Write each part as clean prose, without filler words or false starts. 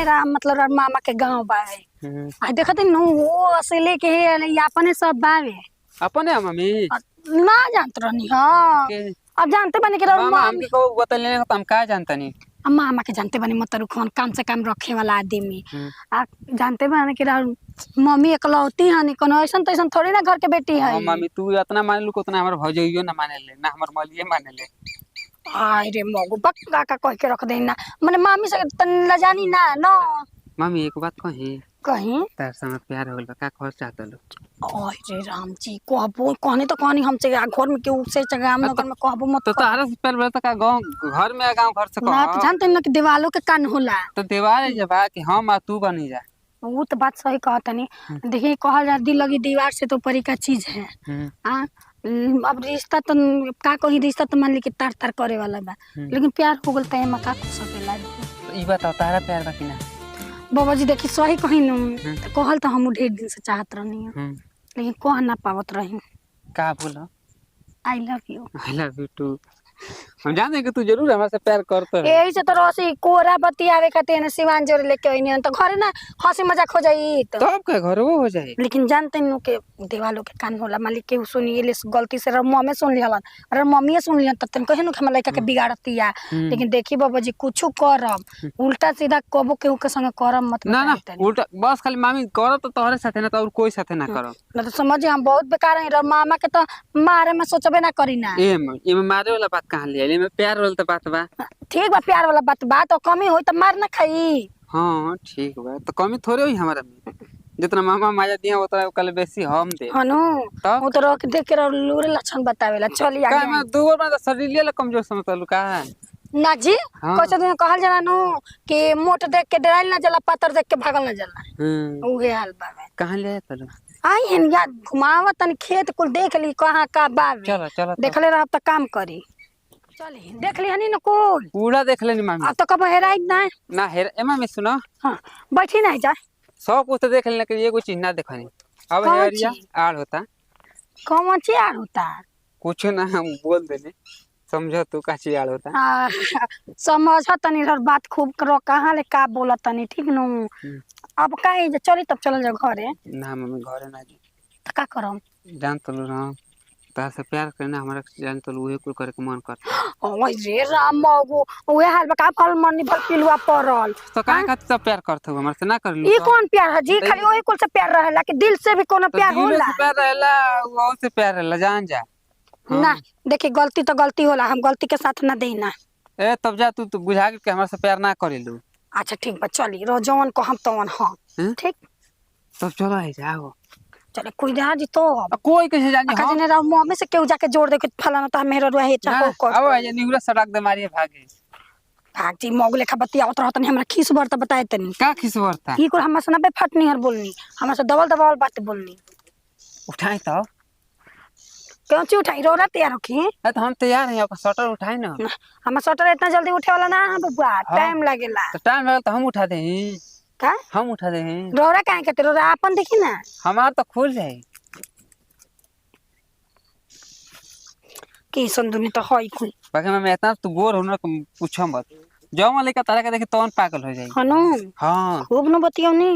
मतलब मामा के गांव बावे। आ देखत नु वो असले के अपने सब बावे अपने मम्मी ना जानत रहनी। हां अब जानते बनी के मामा हमके को बतले तो हम का जानता नहीं। मामा के जानते बनी मतलब कौन काम से काम रखे वाला आदमी आ जानते बनी के मम्मी इकलौती हनी कोनो ऐसन तैसन थोड़ी ना घर के बेटी है। हां मम्मी तू इतना मान लू उतना हमर भौजइयो ना माने ले ना हमर मलिए माने ले। आय रे मगु बक्का का कह के रख देना माने मामी से तन ल जानी ना नो। मम्मी एक बात कहीं तार संग प्यार होल का खोज चाहत लो। ओए रे राम जी कहबो कहने तो कहनी हमसे घर में केहू से जगह हम लोगन में कहबो मत तो तारा से प्यार बोलता का गांव घर में गांव घर से कह ना तो जानते ना कि दीवालों के कान होला तो दीवार है जब कि हम आ तू बनी जा। वो तो बात सही कहतनी देखिए कहल जा दिल लगी दीवार से तो परी का चीज है। हां अब रिश्ता तो का कहीं रिश्ता तो मान ली कि तार तार करे वाला बा लेकिन प्यार हो गल त मका हो सकेला। ई बताओ तारा प्यार बा कि ना बाबा जी देखी सही कहीं न कहल तो हम ढेर दिन से चाहत रहनी लेकिन कह ना पावत रही। का बोलो आई लव यू टू। हम जानते हैं कि तू जरूर हमारे से प्यार करता है। यही से तो रोसी कोरा बतियावे खातिर न सिवान जोर लेके आइनी तो घरे ना हंसी मजाक हो जाई तो तब का घर वो हो जाए। लेकिन जानते नु के दीवालों के कान होला मालिक के सुनिए ले गलती से मम्मी सुन लिहलन अरे मम्मी सुन लिहन त तन कहे नु हम लइका के बिगाड़तिया लेकिन देखी बाबा जी कुछ करब उल्टा सीधा कबो केहू के संग करब मत ना ना उल्टा बस खाली मामी करो तो तोहरे साथे ना तो और कोई साथे ना करो ना तो समझ हम बहुत बेकार है मामा के तो मारे में सोचबे ना करी ना ए में मारे वाला बात कहां ले ले में प्यार वाला तो बात बा ठीक बा प्यार वाला बात तो कमी होई त मार ना खाई। हां ठीक बा तो कमी थोड़े होई हमारा में जितना मामा माया दिया उतना कल बेसी हम दे हनु वो तो रख देख के लूरे लक्षण बतावेला चली आगे का मैं दो बार में शरीर ले कमजोर समझलू का है ना जी कैसे दिन कहल जाला नु कि मोट देख के डराइल ना जाला पत्थर देख के भागल ना जाला उहे हाल बा में कहां ले तलू आई हन याद घुमावत तन खेत कुल देख ली कहां का बा चलो चलो देखले रह त काम करी चली देख ली हनी न कुल पूरा देख लेनी मामी अब तो कब हेराई ना ना हेर एमा में सुनो हां बैठी नहीं जा सब कुछ तो देख लेने के लिए कोई चीज ना देखनी अब हेरिया आड़ होता कौन ची आड़ होता कुछ ना हम बोल देने समझो तू का ची आड़ होता समझ तनी बात खूब करो कहां ले का बोलत तनी ठीक नु अब काहे जे चली तब चल जा घरे ना मम्मी घरे ना जी त का करम जान तलू रहा ता से प्यार करना हमारा जान तलू उहे कुल करे के मन कर ओए रे राम मगो ओए हाल बका फल मनी फल पिलवा पड़ल तो काहे खातिर सब प्यार करत हो हमरा से ना कर लू ई कौन प्यार है जी खाली ओही कुल से प्यार रहेला कि दिल से भी कोनो प्यार होला दिल से प्यार रहेला वो से प्यार रहेला जान जा ना देखी गलती तो गलती होला हम गलती के साथ ना देना ए तब जा तू बुझा के हमरा से प्यार ना करेलू अच्छा ठीक बा चली रो जवन कहम तवन हां ठीक तब चलो है जाओ चले कोई जा जी तो कोई कैसे जानी हां कजने राव मम्मी से केहू जाके जोड़ दे के फलाना त मेरा रहे चाहो कर अब ये निहुरा सड़क दे मारिए भागे भाग जी मोग लेखा बतियावत रहतनी हमरा खीस भरता बताए तनी का खीस भरता की को हमरा से ना बे फटनी हर बोलनी हमरा से डबल डबल बात बोलनी उठाए तो क्यों ची उठाई रो तैयार रखी तो हम तैयार हैं आपका शटर उठाए ना हम शटर इतना जल्दी उठे वाला ना बबुआ टाइम लगेला तो टाइम लगल तो हम उठा दे का हम उठा दे रोरा काहे के रोरा अपन देखी ना हमार तो खुल जाए की संदुनी तो होई खुल बाकी मैं इतना तू गोर होना पूछो मत जो मैं लेकर तारा के देखे तौन पागल हो जाए हनु हां खूब न बतियौनी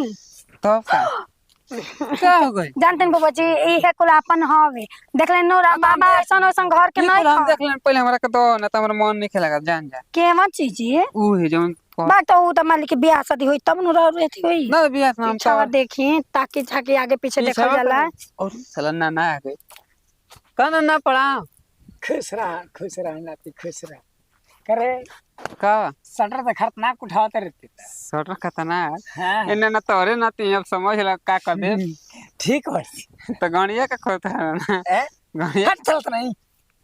तो का हो गई जानते बाबा जी ई है कुल अपन हवे देखले नो बाबा ऐसन ऐसन घर के नहीं हम देख लेन पहले हमरा के तो ना त हमरा मन नहीं खेला जान जा केवन चीज है ऊ है जवन बात तो ऊ त मालिक के बियाह शादी होई तब न रहती होई ना बियाह नाम तो देखी ताकि झाकी आगे पीछे देखल जाला और सलना ना आ गई काना ना पड़ा खुश रहा नाती खुश रहा करे का सटर तो खतरनाक उठाते रहते सटर खतरनाक हाँ इन्ने ना तोरे नाती अब समझ ल का कर दे ठीक है तो गणिया का खोता है ना गणिया हट चलत नहीं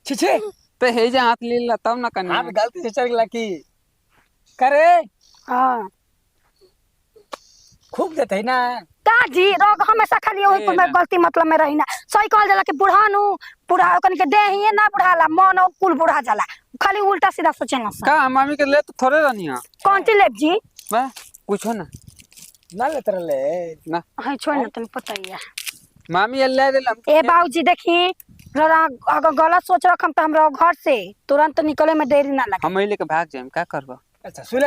छिछे तो हे जा हाथ ले ला तब ना कनी हाथ गलती से चल गया की करे हां खूब देते है ना ताजी रोग हमेशा खाली ओही पर गलती मतलब में रही ना सही कहल जाला कि बुढ़ानु बुढ़ा कनी के देहिए ना बुढ़ाला मन कुल बुढ़ा जाला खाली उल्टा सीधा सोचेला का मामी के ले तो थोड़े रहनी है कौन ची लेब जी बा पूछो ना ना लेते रहे ना हां छोड़ ना तने पता ही है मामी अल्लाह दे ए बाबूजी देखी जरा अगर गलत सोच रखम त हमरा घर से तुरंत निकले में देरी ना लगे हम ले के भाग जाएम का करबो अच्छा सुन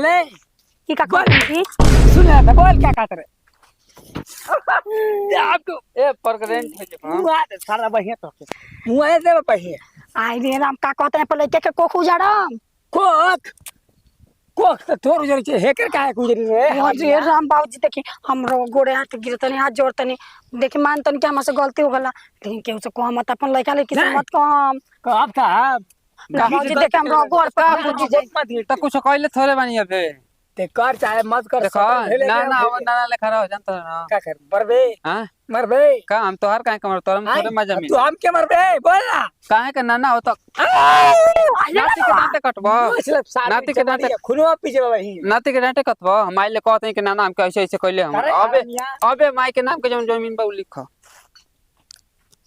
ले की का कहती सुन रहा था बोल क्या कहते रहे आपको ए प्रेग्नेंट है जब हम मुआ दे सारा बढ़िया तो मुआ दे बढ़िया आई रे राम का कहते हैं पहले के कोख उजाड़म कोक कोक तो तोर उजर छे हेकर काहे गुजरी रे अरे राम बाबूजी देखी हमरो गोड़े हाथ गिरतनी हाथ जोड़तनी देखी मानतन कि हमसे गलती हो गला लेकिन केहू से कह मत अपन लइका लेके नहीं। मत कम कब था बाबूजी देखे हमरो गोड़ पे हाथ उठ जाए तो कुछ कहले थोड़े बानी अबे ते कर चाहे मत कर देखो ना अब नाना लेखा रहो जानत ना का कर मरबे हां मरबे का हम तोहर काहे कमर तोरम थोड़े मजा में तू हम के मरबे बोल ना काहे के नाना हो तो नाती के डांटे कटबो नाती के डांटे खुनवा पीछे वही नाती के डांटे कटबो हम आइले कहते हैं कि नाना हम कैसे ऐसे कहले हम अबे माई के नाम के जमीन पर लिख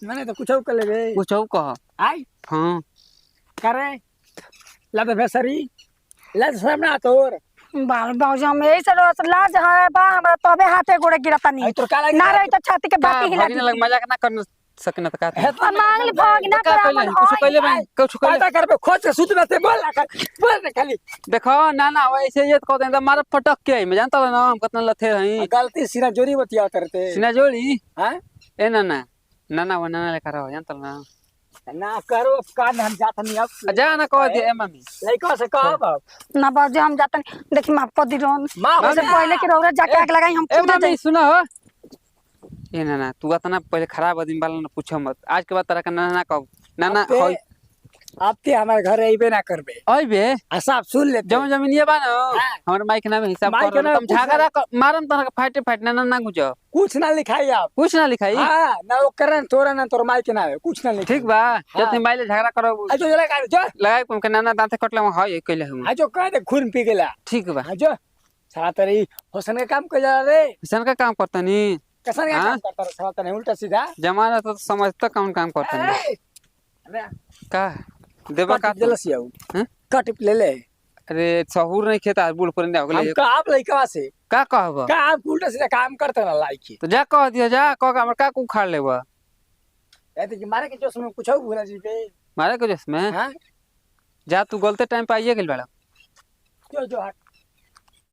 मैंने तो कुछ कर लेबे कुछ कह आई हां करे लद भेसरी लद सामने तोर बाल बाबूजी हम यही से लाज है बा हमरा तबे हाथे गोड़े गिरतनी तो काला ना रही तो छाती के बाती हिला भागने लग मजाक ना कर सकना तो कहते है मांगली भागना का कर कहले कुछ कहले भाई कुछ कहले पता करबे खोज के सुत में से बोल ना खाली देखो नाना वैसे ये कहते हैं मारा फटक के मैं जानता ना हम कितना लथे रही गलती सिरा जोरी बतिया करते सिना जोड़ी हैं ए नाना नाना वो नाना लेकर रहो जानता ना ना करो कान हम जात नहीं अब जा ना कह दे ए मम्मी लइका से कह ना बाबूजी हम जातन देखी माफ कर दी रोन माँ से पहले की रौरा जाके आग लगाई हम ए कूद मम्मी जाई सुनो हो ए नाना तू इतना पहले खराब आदमी वाला ना पूछो मत आज के बाद तरह का नाना कहो नाना होय अब ते हमारे घर आइबे ना करबे ओए बे हिसाब सुन ले जमीन ये बा ना हमर माई के नाम हिसाब माई के कर नाम तुम झगड़ा मारम तना फाटे फाट नाना ना गुजो कुछ ना लिखाई आप कुछ ना लिखाई हां ना वो करन तोरा ना तोर माई के ना कुछ ना लिखाई ठीक बा जब माई ले झगड़ा करो आजो जला का जो लगाई तुम के नाना दांते कटले हाय कहले हम आजो कह दे खून पी गेला ठीक बा आजो सारा तेरी होसन का काम कर जा रे किसान का काम करता नी कसन का काम करता सारा तने उल्टा सीधा जमाना तो समझता कौन काम करता नी अरे का देबा का जलसिया हैं कट ले ले अरे सहूर नहीं खेता बुल पर हो हम गले का आप लइका से का कहबा का आप उल्टा सीधा काम करते ना लाइकी तो जा कह दिया जा कह हमर का को खाड़ लेबा ऐसे कि मारे के जोश में कुछ भूला जी पे मारे को जिसमें हां जा तू गलते टाइम पे आइए गेल बड़ा जो जो हट